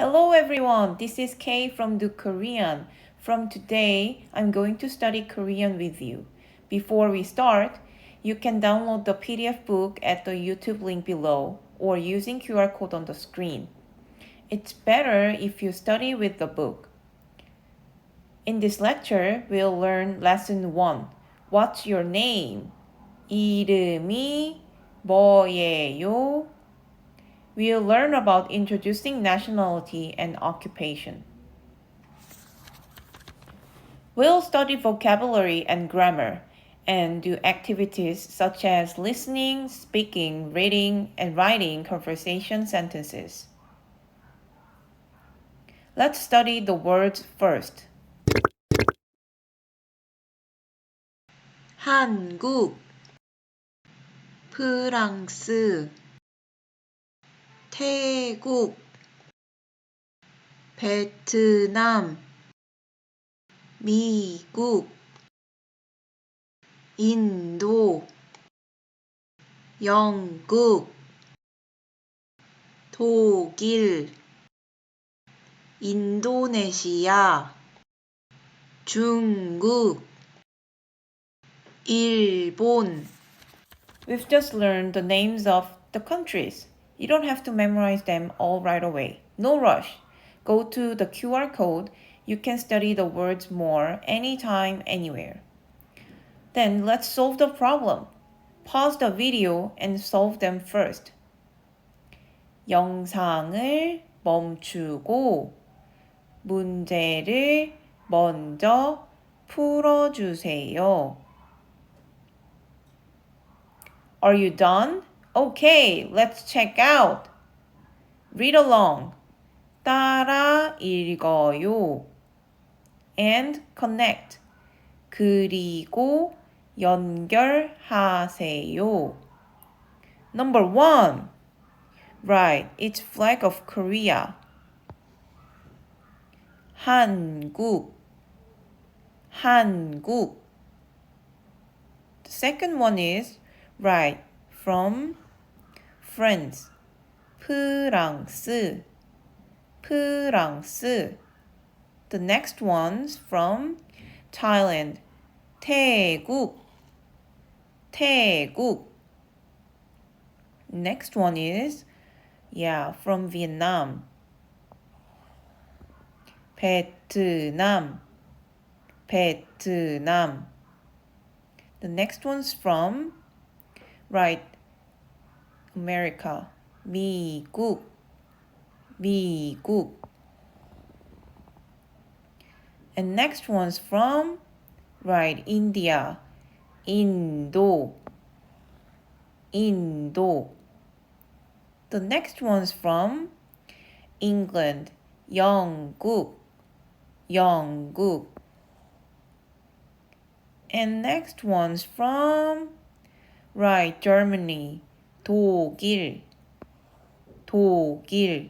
Hello everyone, this is Kay from Do Korean. From today, I'm going to study Korean with you. Before we start, you can download the PDF book at the YouTube link below or using QR code on the screen. It's better if you study with the book. In this lecture, we'll learn lesson 1. What's your name? 이름이 뭐예요? We'll learn about introducing nationality and occupation. We'll study vocabulary and grammar and do activities such as listening, speaking, reading, and writing conversation sentences. Let's study the words first. 한국, 프랑스, 태국, 베트남, 미국, 인도, 영국, 독일, 인도네시아, 중국, 일본. We've just learned the names of the countries. You don't have to memorize them all right away. No rush. Go to the QR code. You can study the words more anytime, anywhere. Then let's solve the problem. Pause the video and solve them first. 영상을 멈추고 문제를 먼저 풀어주세요. Are you done? Okay, let's check out. Read along. 따라 읽어요. And connect. 그리고 연결하세요. Number 1. Right, it's flag of Korea. 한국. 한국. The second one is right, from France. 프랑스. 프랑스. The next one's from Thailand. 태국. 태국. Next one is, from Vietnam. 베트남. 베트남. The next one's from, right, America. 미국. 미국. And next one's from, right, India. 인도. 인도. The next one's from England. 영국. 영국. And next one's from, right, Germany. 독일. 독일.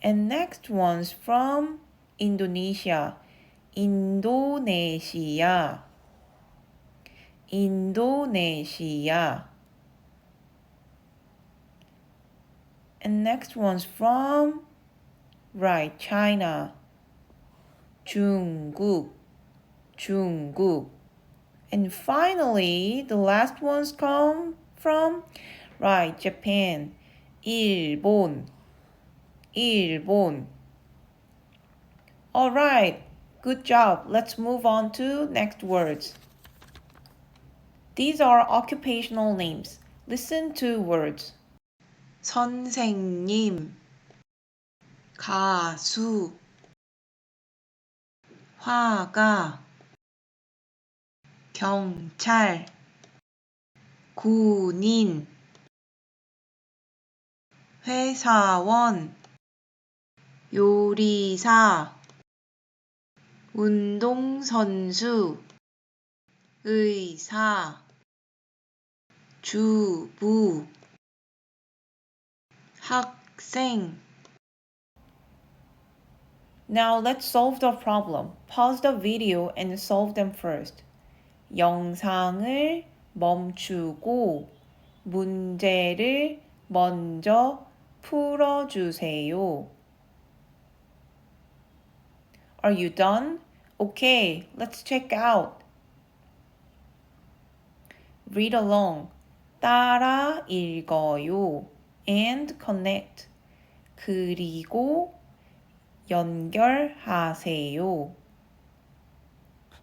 And next one's from Indonesia. 인도네시아. 인도네시아. And next one's from, right, China. 중국. 중국. And finally, the last ones come from, right, Japan. 일본. 일본. All right, good job. Let's move on to next words. These are occupational names. Listen to words. 선생님, 가수, 화가, 경찰, 군인, 회사원, 요리사, 운동선수, 의사, 주부, 학생. Now let's solve the problem. Pause the video and solve them first. 영상을 멈추고 문제를 먼저 풀어주세요. Are you done? Okay, let's check out. Read along. 따라 읽어요. And connect. 그리고 연결하세요.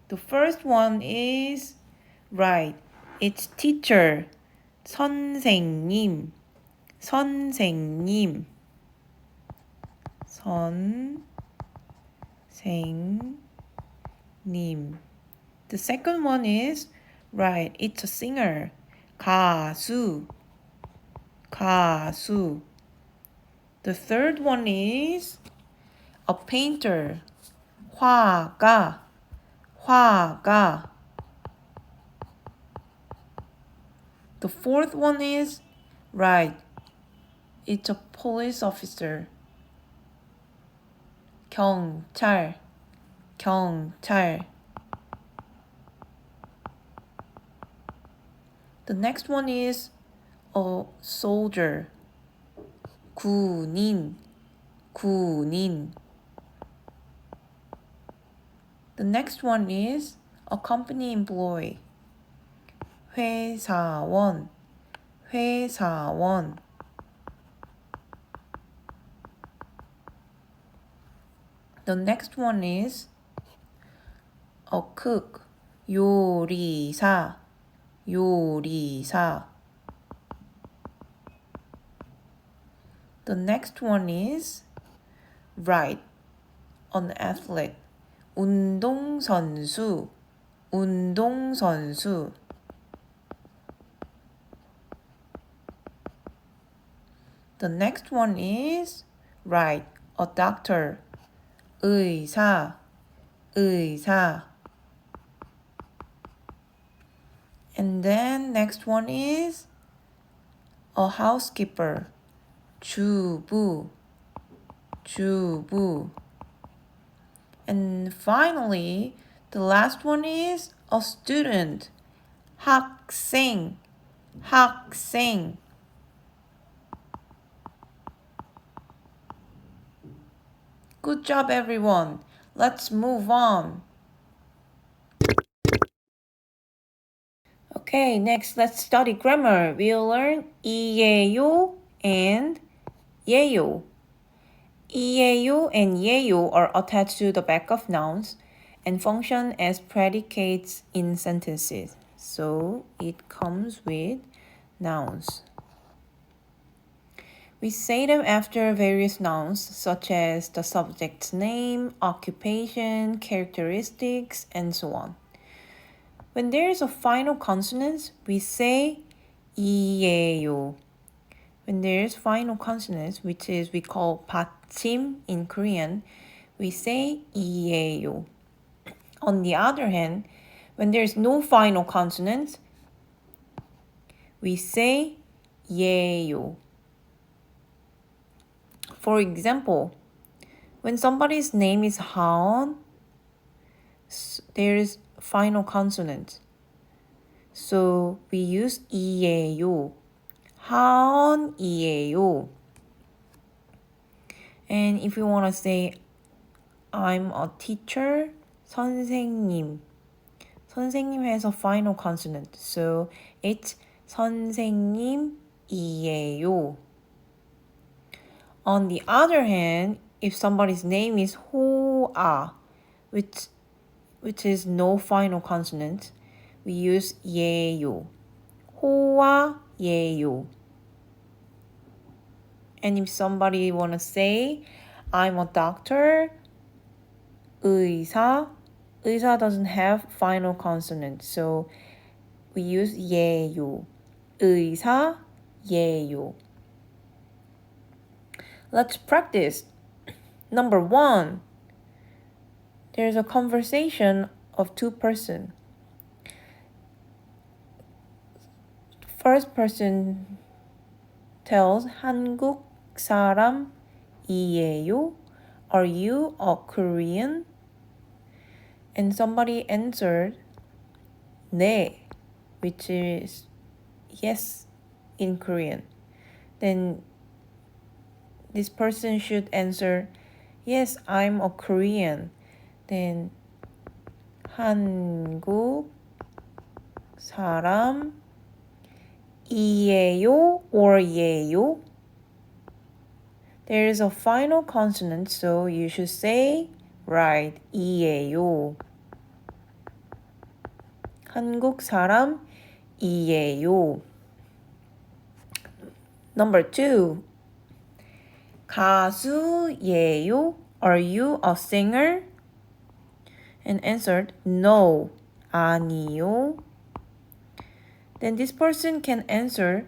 The first one is right. It's teacher. 선생님. 선생님. 선생님. The second one is right. It's a singer. 가수. 가수. The third one is a painter. 화가. 화가. The fourth one is right. It's a police officer. 경찰. 경찰. The next one is a soldier. 군인. 군인. The next one is a company employee. 회사원. 회사원. The next one is a cook. 요리사. 요리사. The next one is right. An athlete. 운동선수. 운동선수. The next one is right. A doctor. 의사. 의사. And then next one is a housekeeper. 주부. 주부. And finally, the last one is a student. 학생. 학생. Good job, everyone. Let's move on. Okay, next let's study grammar. We'll learn 이에요 and 예요. 이에요 and 예요 are attached to the back of nouns and function as predicates in sentences. So it comes with nouns. We say them after various nouns such as the subject's name, occupation, characteristics, and so on. When there is a final consonant, we say 이에요. When there is final consonant, which is we call 받침 in Korean, we say 이에요. On the other hand, when there is no final consonant, we say 예요. For example, when somebody's name is Haon, there is final consonant. So we use 이에요. 하원이에요. And if you want to say I'm a teacher, 선생님. 선생님 has a final consonant. So it's 선생님이에요. On the other hand, if somebody's name is 호아, which is no final consonant, we use 예요. 호아예요. And if somebody want to say, I'm a doctor, 의사, 의사 doesn't have final consonant, so we use 예요. 의사예요. Let's practice. Number 1. There's a conversation of two persons. First person tells 한국 사람이에요. Are you a Korean? And somebody answered 네, which is yes in Korean. Then this person should answer, yes, I'm a Korean. Then 한국 사람이에요 or 예요? There is a final consonant, so you should say right, 이에요. 한국 사람이에요. Number 2. 가수예요? Are you a singer? And answered, no, 아니요. Then this person can answer,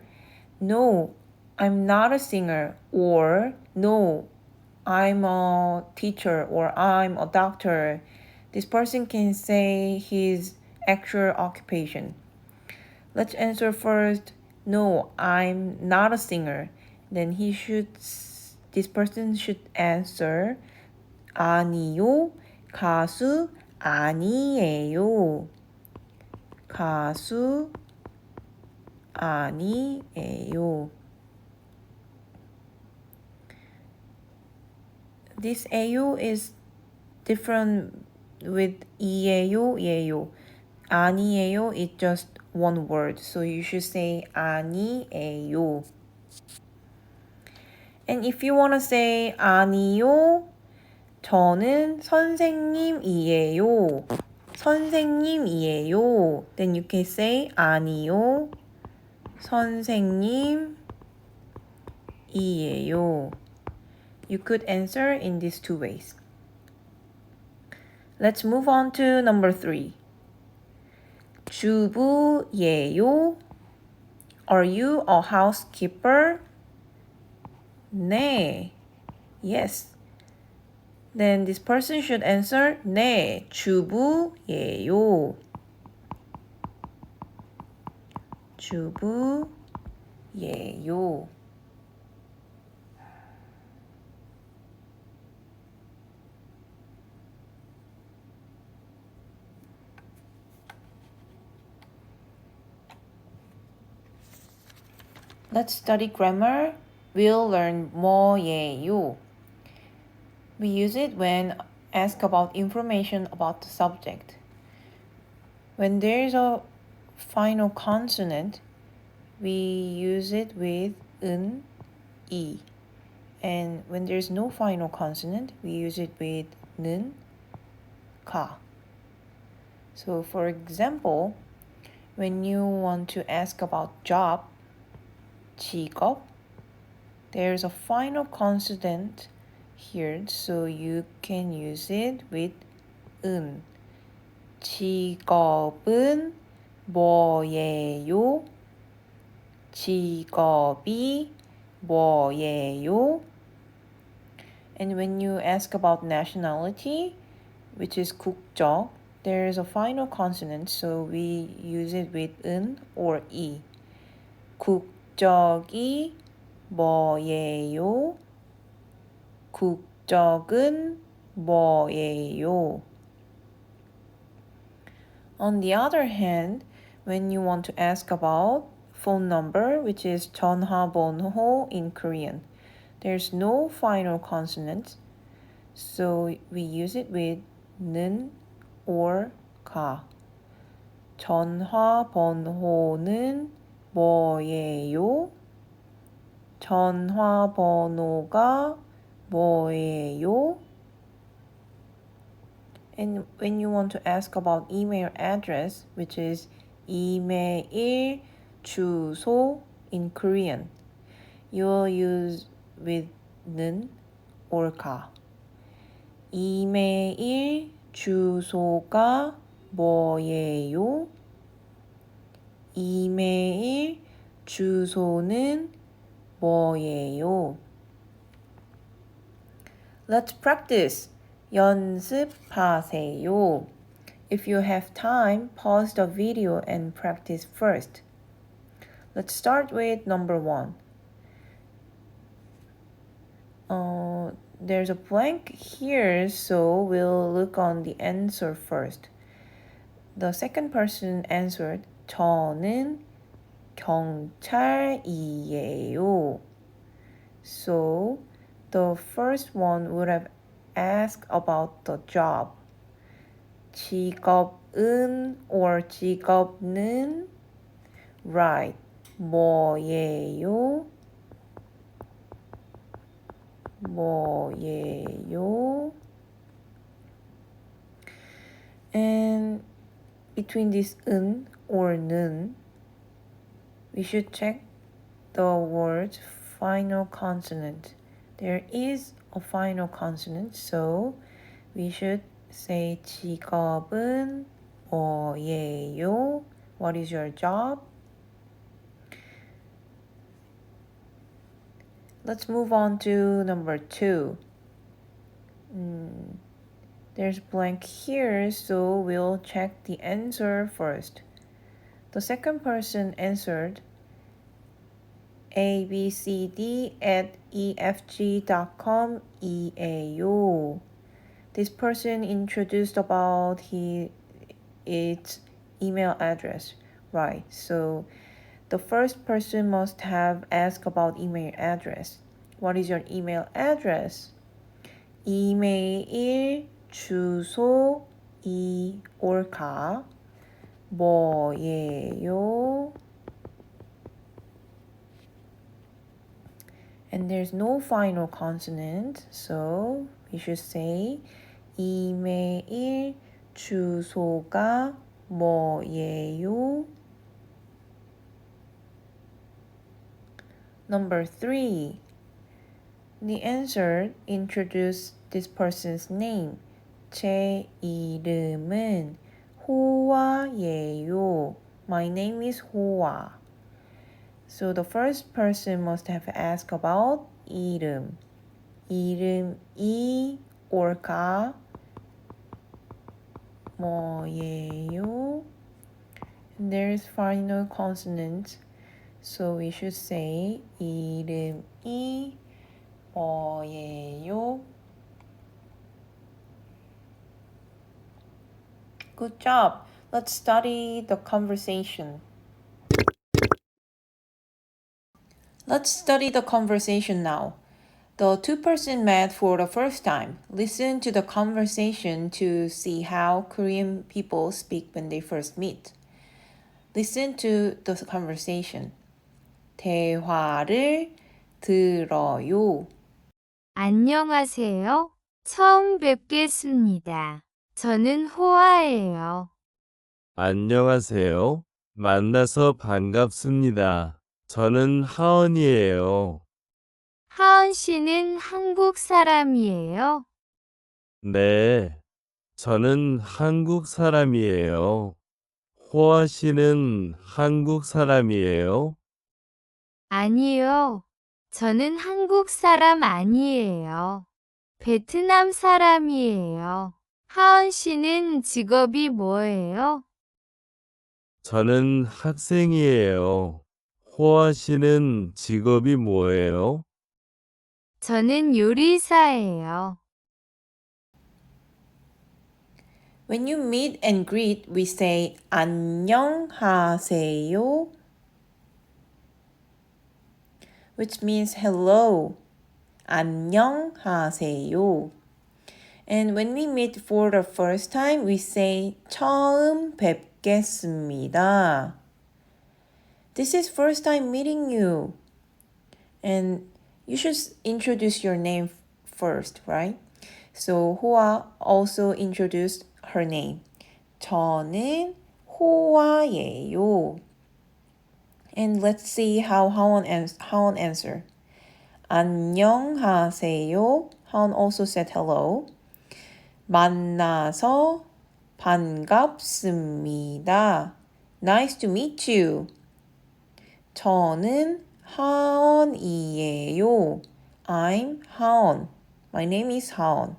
no, I'm not a singer, or no, I'm a teacher, or I'm a doctor. This person can say his actual occupation. Let's answer first, no, I'm not a singer. Then this person should answer, 아니요, 가수 아니에요. 가수 아니에요. This 에요 is different with 이에요, 예요. 아니에요 is just one word, so you should say 아니에요. And if you want to say 아니요, 저는 선생님이에요. 선생님이에요. Then you can say 아니요, 선생님이에요. You could answer in these two ways. Let's move on to number 3. 주부예요? Are you a housekeeper? 네. Yes. Then this person should answer, 네, 주부예요. 주부예요. Let's study grammar. We'll learn 뭐예요. We use it when asked about information about the subject. When there is a final consonant, we use it with 은, 이. And when there's no final consonant, we use it with 는, 가. So for example, when you want to ask about job, 직업, there's a final consonant here, so you can use it with 은. 직업은 뭐예요? 직업이 뭐예요? And when you ask about nationality, which is 국적, there is a final consonant, so we use it with 은 or 이. 국적이 뭐예요? 국적은 뭐예요? On the other hand, when you want to ask about phone number, which is 전화번호 in Korean, there's no final consonant, so we use it with 는 or 가. 전화번호는 뭐예요? 전화번호가 뭐예요? And when you want to ask about email address, which is 이메일 주소 in Korean, you'll use with 는 or 가. 이메일 주소가 뭐예요? 이메일 주소는 뭐예요? Let's practice. 연습하세요. If you have time, pause the video and practice first. Let's start with number 1. There's a blank here, so we'll look on the answer first. The second person answered, 저는 경찰이에요. So the first one would have asked about the job. 직업은 or 직업은 right. 뭐예요? 뭐예요? And between this 은 or 는, we should check the word's final consonant. There is a final consonant, so we should say 직업은 뭐예요? What is your job? Let's move on to number 2. There's blank here, so we'll check the answer first. The second person answered abcd@efg.com 이에요. This person introduced about its email address, right? So the first person must have asked about email address. What is your email address? 이메일 주소이 올까? 뭐예요? And there's no final consonant, so we should say 이메일 주소가 뭐예요? Number 3. The answer introduced this person's name. 제 이름은 호아예요. My name is 호아. So the first person must have asked about 이름. 이름이 올까? 뭐예요? And there is final consonant. So we should say 이름이 뭐예요? Good job. Let's study the conversation. Let's study the conversation now. The two persons met for the first time. Listen to the conversation to see how Korean people speak when they first meet. Listen to the conversation. 대화를 들어요. 안녕하세요. 처음 뵙겠습니다. 저는 호아예요. 안녕하세요. 만나서 반갑습니다. 저는 하은이에요. 하은 씨는 한국 사람이에요. 네, 저는 한국 사람이에요. 호아 씨는 한국 사람이에요? 아니요. 저는 한국 사람 아니에요. 베트남 사람이에요. 하은 씨는 직업이 뭐예요? 저는 학생이에요. 호아 씨는 직업이 뭐예요? 저는 요리사예요. When you meet and greet, we say 안녕하세요, which means hello. 안녕하세요. And when we meet for the first time, we say 처음 뵙겠습니다. This is first time meeting you. And you should introduce your name first, right? So 호아 also introduced her name. 저는 호아예요. And let's see how Haon answer. 안녕하세요. Haon also said hello. 만나서 반갑습니다. Nice to meet you. 저는 하원이에요. I'm Haon. My name is Haon.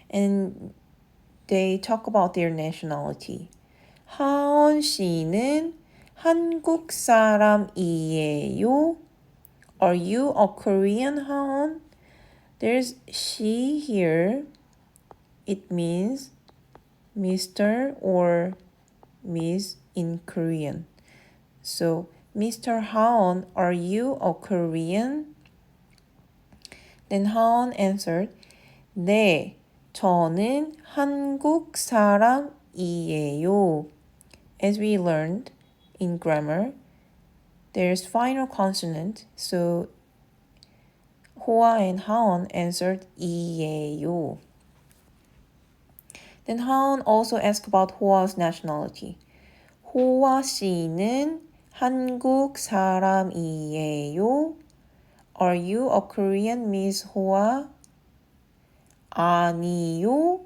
And they talk about their nationality. 하원 씨는 한국 사람이에요. Are you a Korean, Haon? There's she here. It means Mr. or Miss in Korean. So, Mr. Haon, are you a Korean? Then Haon answered, 네, 저는 한국 사람이에요. As we learned in grammar, there's final consonant, so Hoa and Haon answered 이에요. Then Haon also asked about Hoa's nationality. 호아 씨는 한국 사람이에요. Are you a Korean, Miss Hoa? 아니요.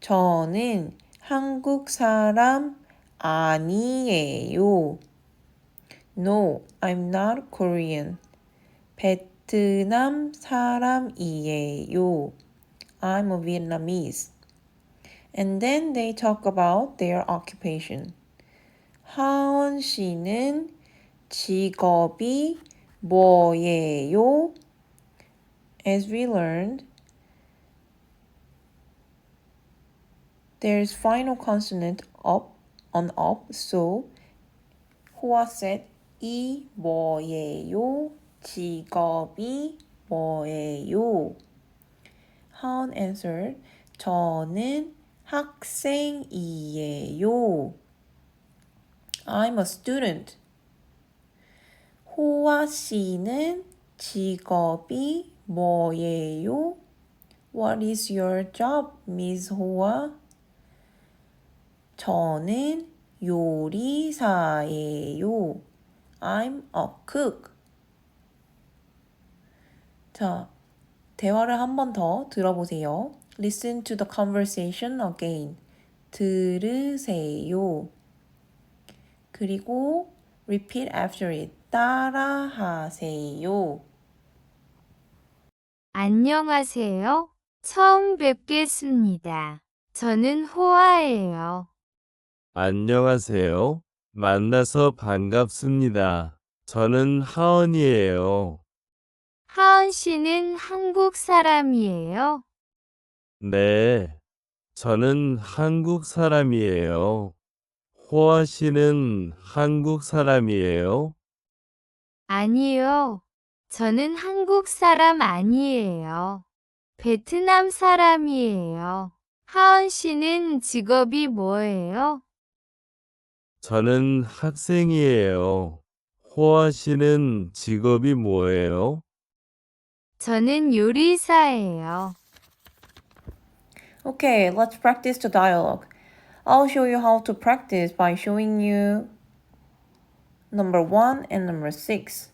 저는 한국 사람 아니에요. No, I'm not Korean. 베트남 사람이에요. I'm a Vietnamese. And then they talk about their occupation. 하원 씨는 직업이 뭐예요? As we learned, there's final consonant up on up, so Hoa said 이 뭐예요? 직업이 뭐예요? 하원 answered, 저는 학생이에요. I'm a student. 호아 씨는 직업이 뭐예요? What is your job, Miss Hoa? 저는 요리사예요. I'm a cook. 자, 대화를 한 번 더 들어보세요. Listen to the conversation again. 들으세요. 그리고 repeat after it. 따라하세요. 안녕하세요. 처음 뵙겠습니다. 저는 호아예요. 안녕하세요. 만나서 반갑습니다. 저는 하은이에요. 하은 씨는 한국 사람이에요. 네, 저는 한국 사람이에요. 호아 씨는 한국 사람이에요? 아니요. 저는 한국 사람 아니에요. 베트남 사람이에요. 하은 씨는 직업이 뭐예요? 저는 학생이에요. 호아 씨는 직업이 뭐예요? 저는 요리사예요. Okay, let's practice the dialogue. I'll show you how to practice by showing you number 1 and number 6.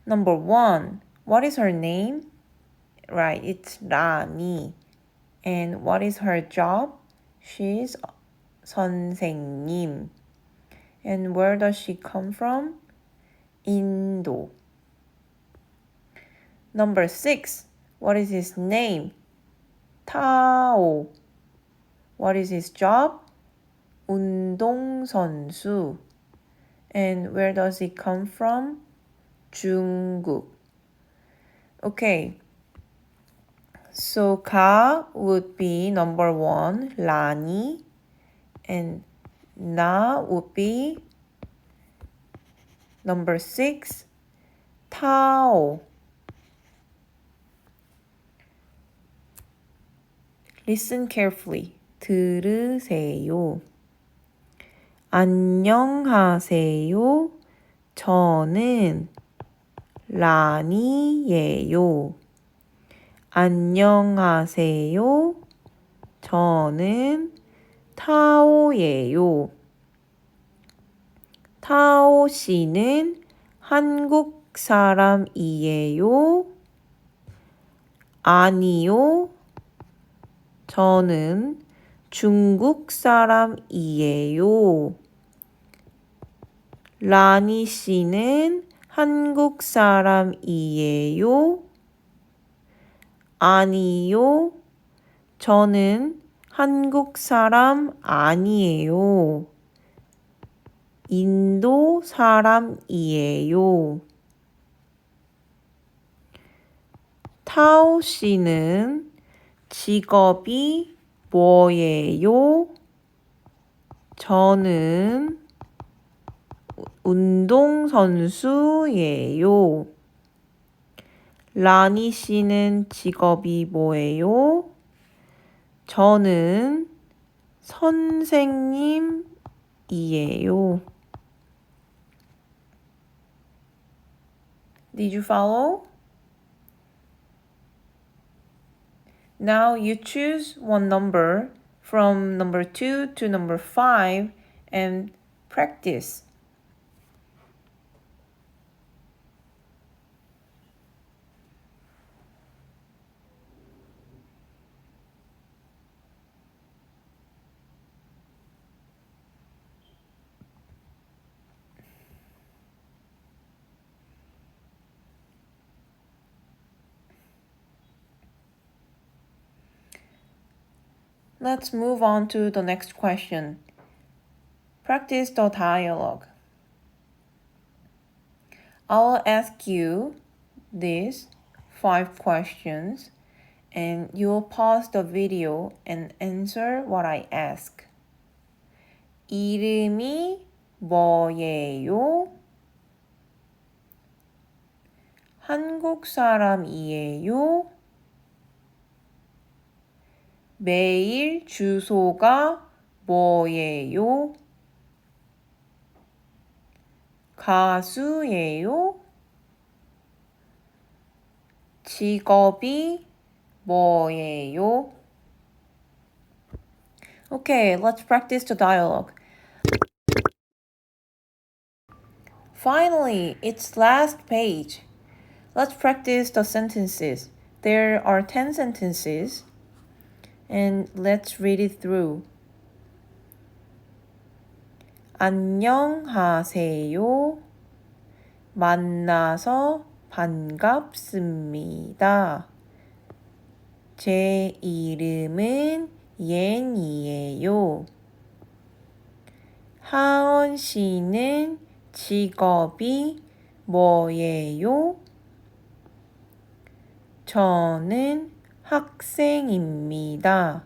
Number 1, what is her name? Right, it's Rani. And what is her job? She's 선생님. And where does she come from? 인도. Number 6, what is his name? Tao. What is his job? 운동선수. And where does he come from? 중국. Okay. So Ka would be number 1, Lani. And Na would be number 6, Tao. Listen carefully. 들으세요. 안녕하세요. 저는 라니예요. 안녕하세요. 저는 타오예요. 타오 씨는 한국 사람이에요? 아니요. 저는 중국 사람이에요. 라니 씨는 한국 사람이에요? 아니요. 저는 한국 사람 아니에요. 인도 사람이에요. 타오 씨는 직업이 뭐예요? 저는 운동선수예요. 라니 씨는 직업이 뭐예요? 저는 선생님이에요. Did you follow? Now you choose one number from number 2 to number 5 and practice. Let's move on to the next question. Practice the dialogue. I'll ask you these 5 questions and you'll pause the video and answer what I ask. 이름이 뭐예요? 한국 사람이에요? 메일 주소가 뭐예요? 가수예요? 직업이 뭐예요? Okay, let's practice the dialogue. Finally, it's last page. Let's practice the sentences. There are 10 sentences. And let's read it through. 안녕하세요. 만나서 반갑습니다. 제 이름은 옌이에요. 하원 씨는 직업이 뭐예요? 저는 학생입니다.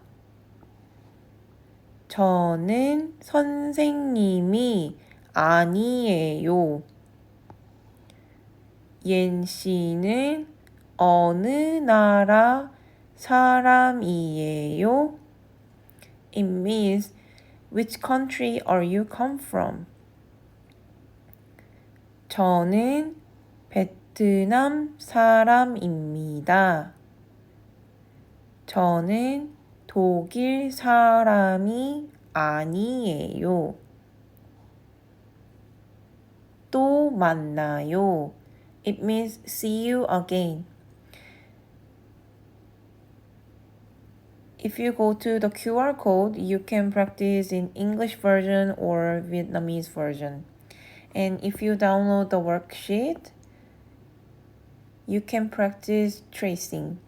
저는 선생님이 아니에요. 옌 씨는 어느 나라 사람이에요? It means, which country are you come from? 저는 베트남 사람입니다. 저는 독일 사람이 아니에요. 또 만나요. It means see you again. If you go to the QR code, you can practice in English version or Vietnamese version. And if you download the worksheet, you can practice tracing.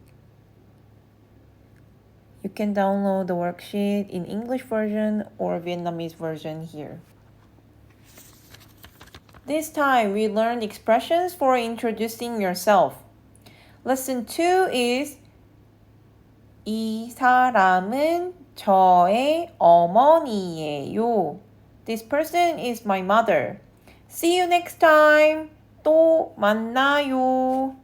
You can download the worksheet in English version or Vietnamese version here. This time we learned expressions for introducing yourself. Lesson 2 is 이 사람은 저의 어머니예요. This person is my mother. See you next time. 또 만나요.